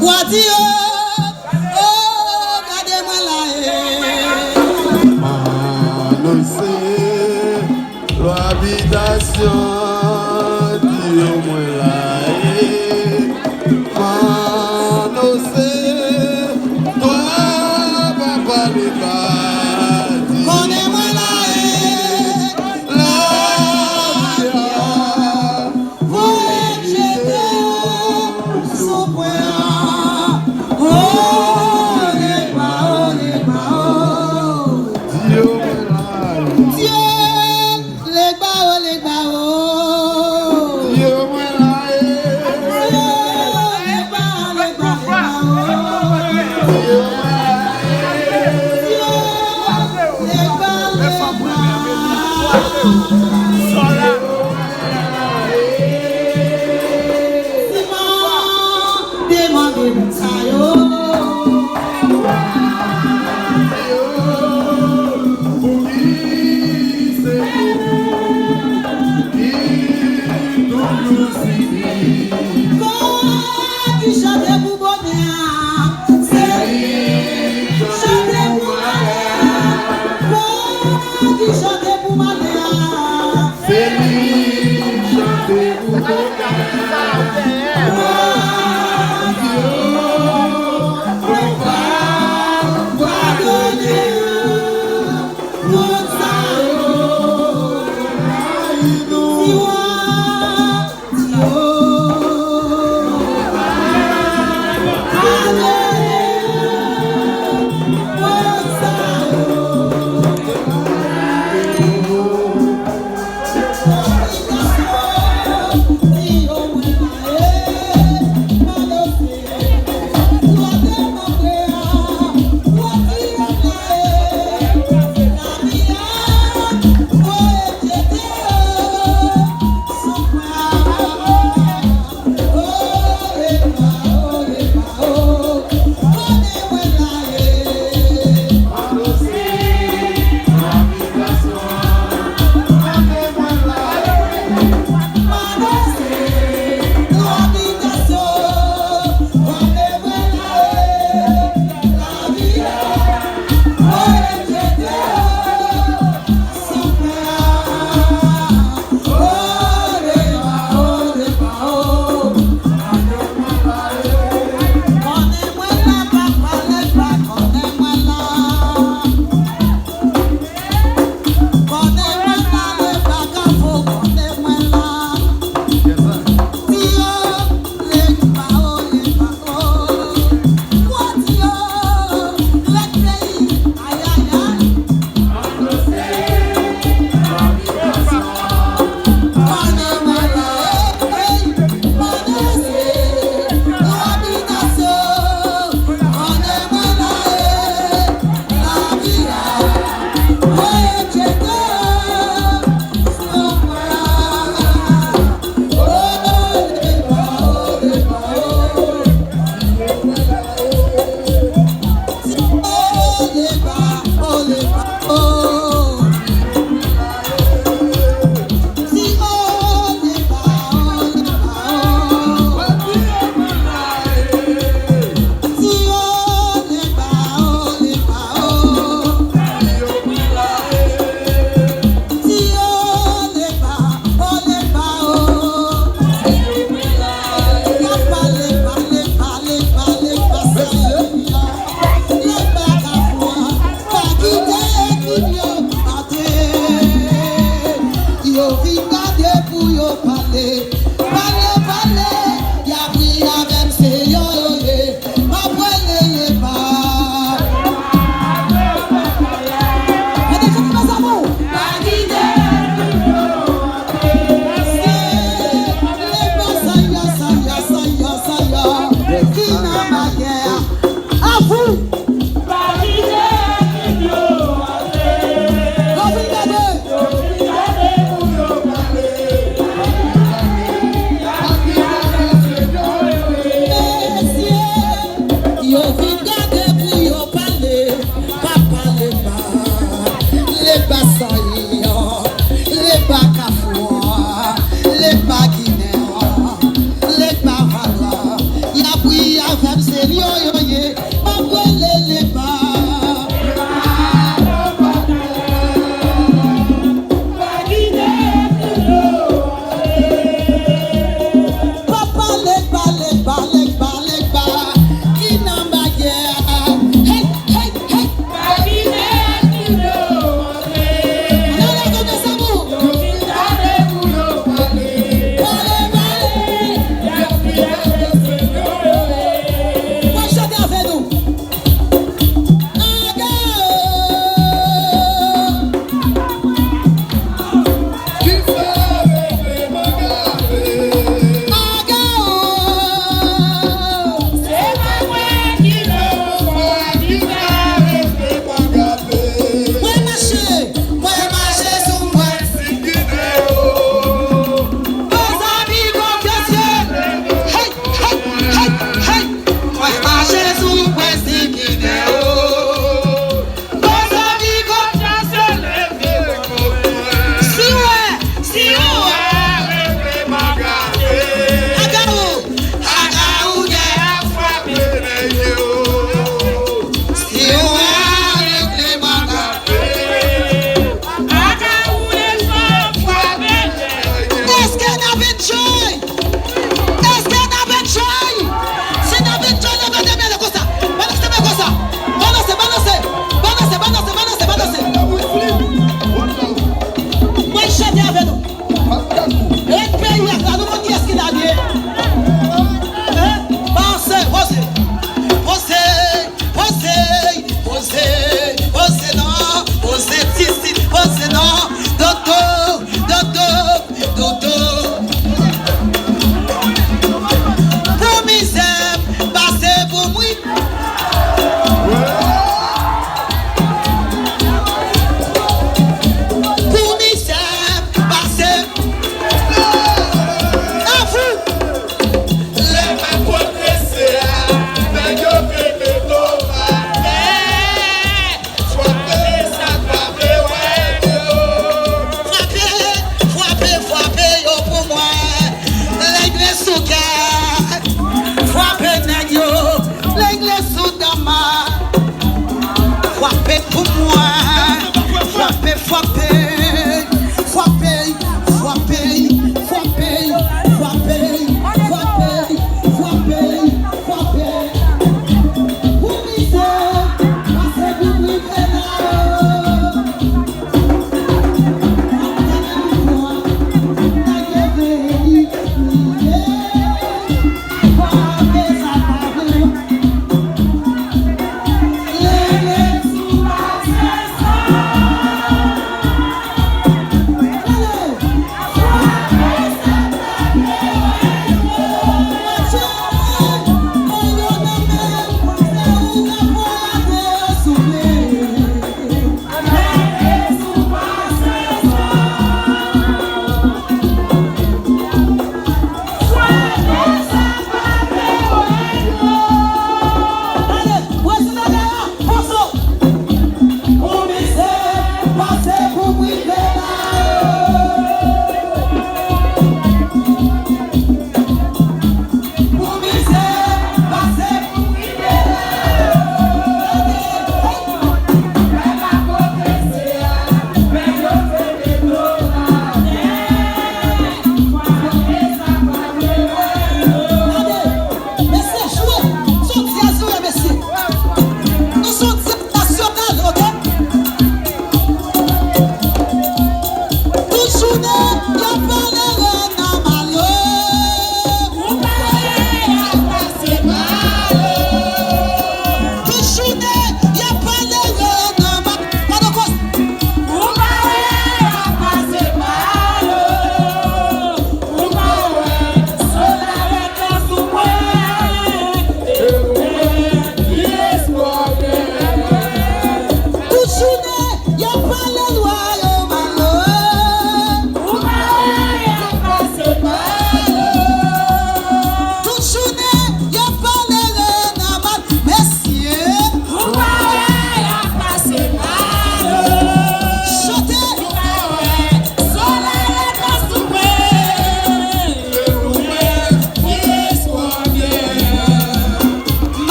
Wadio, oh, gardez-moi là. Annoncez l'habitation Dieu moi là. Annoncez toi papa les bas. Connais-moi là.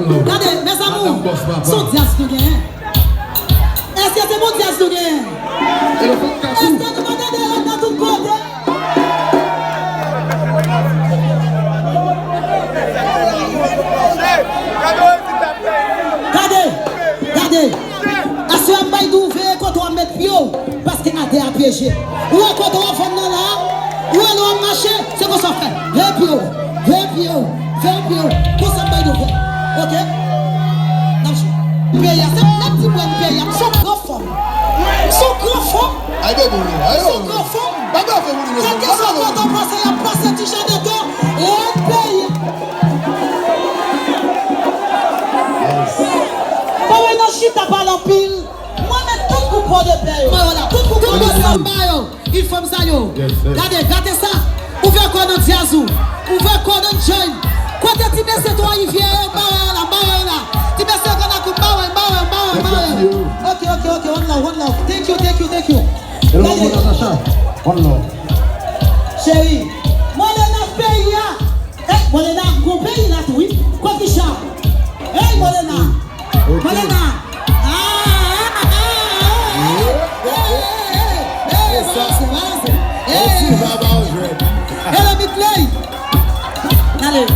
Regardez, mes amours, son diaz nous gagne. Est-ce que c'est mon diaz nous gagne? Est-ce que nous demandons dans tout côté? Regardez. Est-ce que vous avez ouvert quand on va mettre pied? Parce que AD a piégé. Ou quand on va faire là, ou on va marcher, c'est quoi ça fait? Viens pied. Pour ça, vous avez ouvert. Ok? Pays, c'est un petit point de pays. Son grand forme. Aïe, Son grand forme. Quel que soit votre passé, il y a passé du champ de temps et un pays. Pas un chita pas l'empile. Moi, mais tout coupon de paye. Voilà, tout coupon de sambayo. Il faut ça yo. Regardez ça. Ouvrez quoi dans Diazou. Ouvrez quoi dans Joy. Quand tu dis c'est toi, il vient. Tu mets ça dans la coupe. Ok. One love. Thank you. One love. Chérie, moi je pays là. Moi je gros pays là tout oui. Quoi qui chante? Hey Molena. Allez.